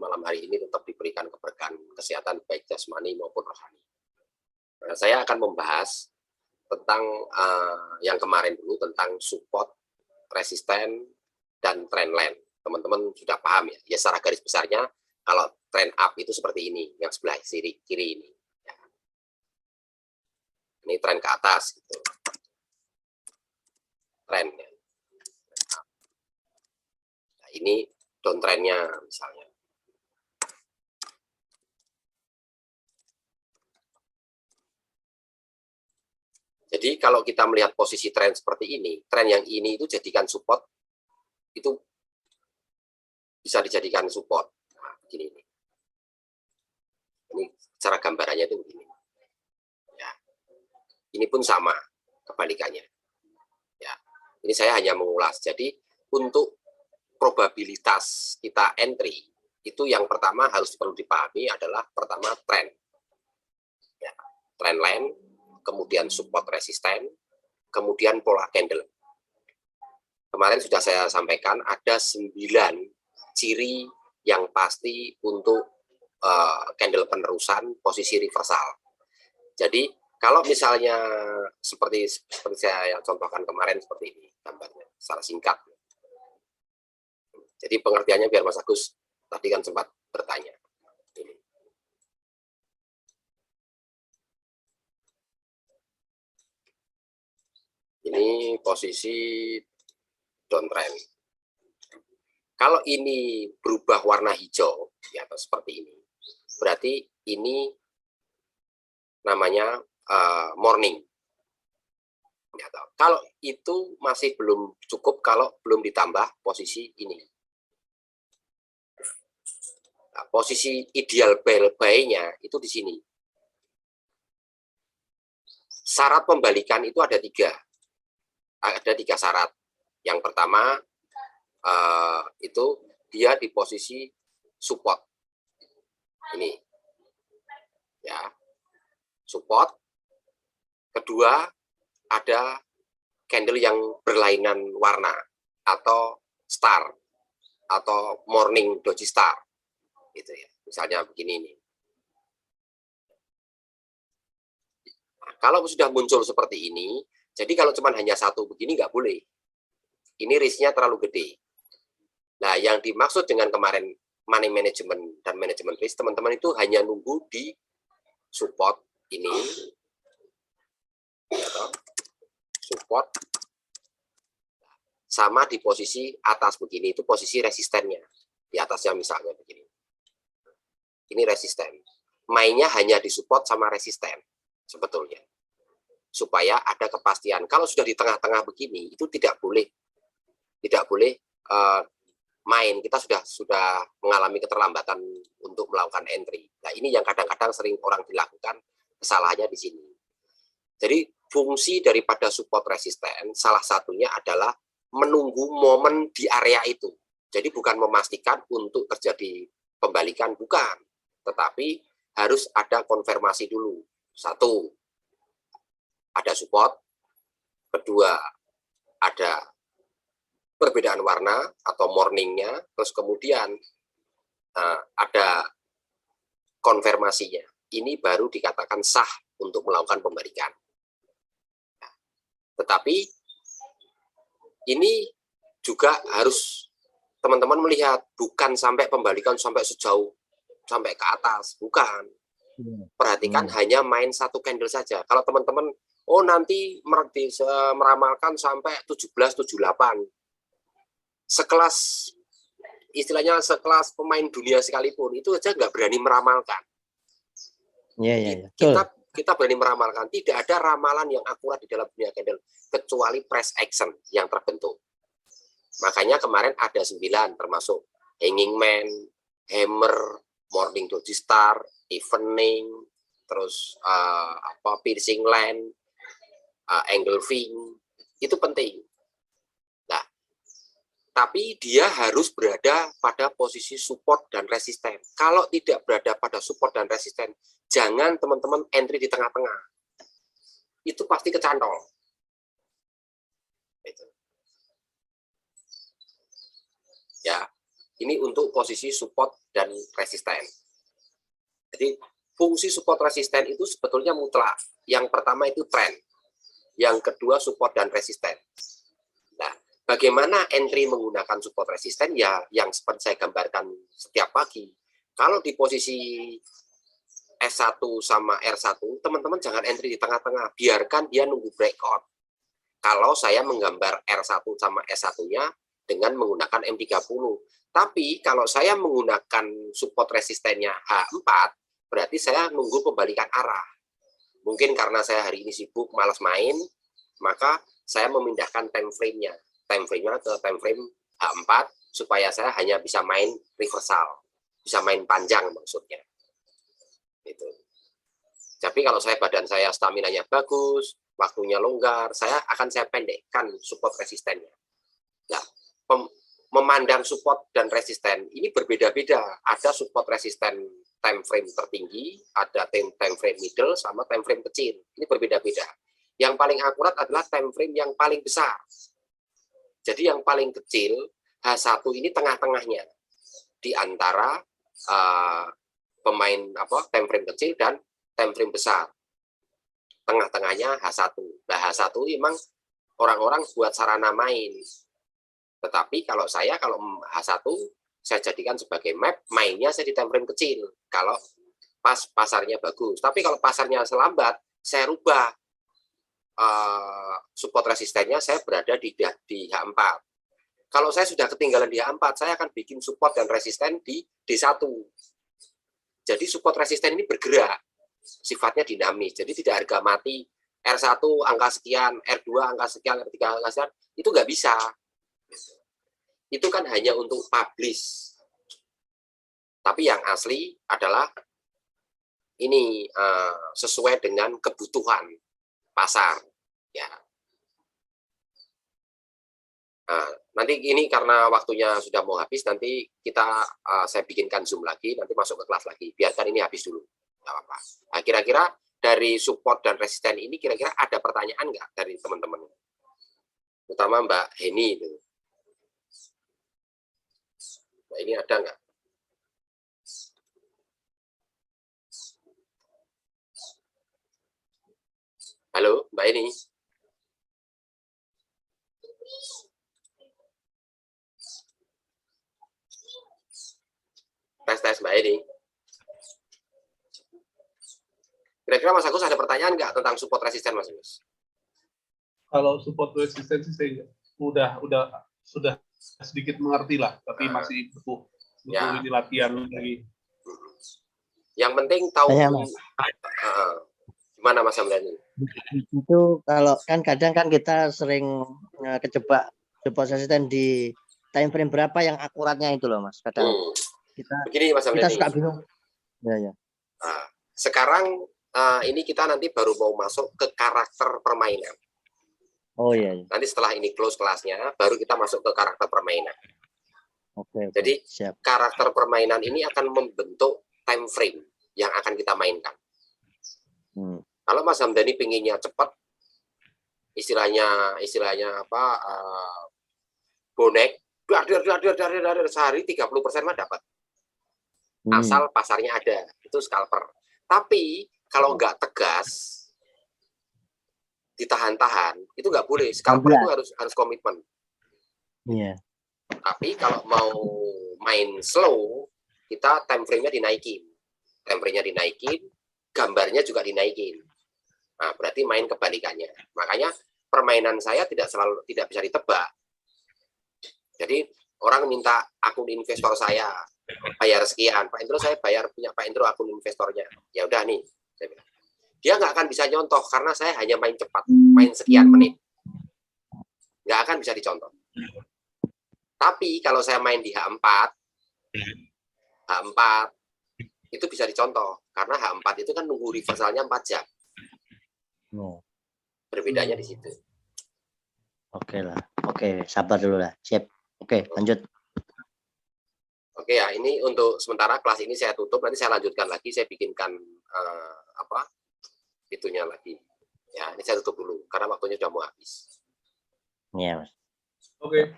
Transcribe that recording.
malam hari ini tetap diberikan keberkahan kesehatan baik jasmani maupun rohani. Nah, saya akan membahas tentang yang kemarin dulu tentang support, resisten, dan trendline. Teman-teman sudah paham ya? Ya secara garis besarnya kalau trend up itu seperti ini, yang sebelah kiri ini. Ya. Ini tren ke atas gitu. Tren ya. Nah, ini downtrendnya misalnya. Jadi kalau kita melihat posisi tren seperti ini, tren yang ini itu jadikan support, itu bisa dijadikan support. Nah, begini ini. Ini cara gambarannya itu begini. Ya. Ini pun sama kebalikannya. Ya. Ini saya hanya mengulas. Jadi untuk probabilitas kita entry itu yang pertama harus perlu dipahami adalah pertama tren. Ya. Trend line, kemudian support resisten, kemudian pola candle. Kemarin sudah saya sampaikan ada 9 ciri yang pasti untuk candle penerusan posisi reversal. Jadi kalau misalnya seperti saya contohkan kemarin seperti ini gambarnya secara singkat. Jadi pengertiannya biar Mas Agus tadi kan sempat bertanya. Ini posisi downtrend. Kalau ini berubah warna hijau di atas seperti ini, berarti ini namanya morning. Kalau itu masih belum cukup kalau belum ditambah posisi ini. Nah, posisi ideal buy-nya itu di sini. Syarat pembalikan itu ada 3. Ada 3 syarat. Yang pertama itu dia di posisi support. Ini. Ya. Support. Kedua, ada candle yang berlainan warna atau star atau morning doji star. Gitu ya. Misalnya begini nih. Nah, kalau sudah muncul seperti ini, jadi kalau cuma hanya satu begini nggak boleh. Ini risknya terlalu gede. Nah, yang dimaksud dengan kemarin money management dan manajemen risk, teman-teman itu hanya nunggu di support ini, support, sama di posisi atas begini, itu posisi resistennya. Di atasnya misalnya begini. Ini resisten. Mainnya hanya di support sama resisten, sebetulnya. Supaya ada kepastian. Kalau sudah di tengah-tengah begini, itu tidak boleh main. Kita sudah mengalami keterlambatan untuk melakukan entry. Nah, ini yang kadang-kadang sering orang dilakukan, kesalahannya di sini. Jadi fungsi daripada support resisten salah satunya adalah menunggu momen di area itu. Jadi bukan memastikan untuk terjadi pembalikan, bukan, tetapi harus ada konfirmasi dulu. 1, ada support. Kedua, ada perbedaan warna atau morningnya, terus kemudian ada konfirmasinya. Ini baru dikatakan sah untuk melakukan pembalikan. Nah, tetapi ini juga harus teman-teman melihat, bukan sampai pembalikan sampai sejauh sampai ke atas, bukan. Perhatikan hanya main satu candle saja. Kalau teman-teman nanti meramalkan sampai 1778, sekelas istilahnya sekelas pemain dunia sekalipun itu aja nggak berani meramalkan. Kita berani meramalkan. Tidak ada ramalan yang akurat di dalam dunia candle kecuali price action yang terbentuk. Makanya kemarin ada 9 termasuk hanging man, hammer, morning doji star, evening, terus piercing line, engulfing, itu penting. Nah, tapi dia harus berada pada posisi support dan resisten. Kalau tidak berada pada support dan resisten, jangan teman-teman entry di tengah-tengah. Itu pasti kecantol. Itu. Ya. Ini untuk posisi support dan resisten. Jadi fungsi support resisten itu sebetulnya mutlak. Yang pertama itu trend, yang kedua support dan resisten. Nah, bagaimana entry menggunakan support resisten? Ya, yang seperti saya gambarkan setiap pagi. Kalau di posisi S1 sama R1, teman-teman jangan entry di tengah-tengah, biarkan dia nunggu breakout. Kalau saya menggambar R1 sama S1-nya dengan menggunakan M30. Tapi kalau saya menggunakan support resistennya H4, berarti saya nunggu pembalikan arah. Mungkin karena saya hari ini sibuk, malas main, maka saya memindahkan time frame-nya. Time frame-nya ke time frame H4, supaya saya hanya bisa main reversal. Bisa main panjang maksudnya. Gitu. Tapi kalau badan saya stamina-nya bagus, waktunya longgar, saya pendekkan support resistennya. Nah, memandang support dan resisten ini berbeda-beda. Ada support resisten time frame tertinggi, ada time frame middle, sama time frame kecil. Ini berbeda-beda. Yang paling akurat adalah time frame yang paling besar. Jadi yang paling kecil, H1 ini tengah-tengahnya. Di antara time frame kecil dan time frame besar. Tengah-tengahnya H1. Nah, H1 memang orang-orang buat sarana main. Tetapi kalau H1, saya jadikan sebagai map, mainnya saya di time frame kecil. Kalau pas pasarnya bagus. Tapi kalau pasarnya selambat, saya rubah support resistennya, saya berada di H4. Kalau saya sudah ketinggalan di H4, saya akan bikin support dan resisten di D1. Jadi support resisten ini bergerak, sifatnya dinamis. Jadi tidak harga mati, R1 angka sekian, R2 angka sekian, R3 angka sekian, itu nggak bisa. Itu kan hanya untuk publish. Tapi yang asli adalah ini sesuai dengan kebutuhan pasar. Ya. Nah, nanti ini karena waktunya sudah mau habis, nanti saya bikinkan Zoom lagi, nanti masuk ke kelas lagi. Biarkan ini habis dulu. Nggak apa-apa. Nah, kira-kira dari support dan resisten ini kira-kira ada pertanyaan nggak dari teman-teman? Terutama Mbak Heni itu. Nah, ini ada nggak? Halo, Mbak Heni. Tes Mbak Heni. Kira-kira Mas Agus ada pertanyaan nggak tentang support resisten, Mas Agus? Kalau support resisten sih saya sudah sedikit mengerti lah, tapi masih butuh ini latihan lagi. Yang penting tahu gimana Mas Hamdani? Itu kalau kan kadang kan kita sering kejebak support resisten di time frame berapa yang akuratnya itu loh Mas. Kadang begini Mas Hamdani. Kita suka bingung. Ya. Nah, sekarang ini kita nanti baru mau masuk ke karakter permainan. Oh iya. Nanti setelah ini close kelasnya, baru kita masuk ke karakter permainan. Oke. Jadi siap. Karakter permainan ini akan membentuk time frame yang akan kita mainkan. Kalau Mas Hamdani pinginnya cepat, istilahnya apa? Bonek, dar sehari 30% mah dapat. Asal pasarnya ada, itu scalper. Tapi kalau nggak tegas, ditahan-tahan, itu nggak boleh. Scalper itu harus komitmen. Iya. Tapi kalau mau main slow, kita time frame-nya dinaikin. Time frame-nya dinaikin, gambarnya juga dinaikin. Nah, berarti main kebalikannya. Makanya permainan saya tidak bisa ditebak. Jadi orang minta akun investor saya, bayar sekian. Pak Indro, saya punya Pak Indro akun investornya. Ya udah nih, saya bilang. Dia nggak akan bisa nyontoh karena saya hanya main cepat, main sekian menit. Nggak akan bisa dicontoh. Tapi kalau saya main di H4 itu bisa dicontoh. Karena H4 itu kan nunggu reversalnya 4 jam. Berbedanya di situ. Oke lah. Oke, sabar dulu lah. Siap. Oke, lanjut. Oke ya, ini untuk sementara kelas ini saya tutup. Nanti saya lanjutkan lagi. Saya bikinkan itunya lagi. Ya, ini saya tutup dulu karena waktunya sudah mau habis. Iya, Mas. Oke.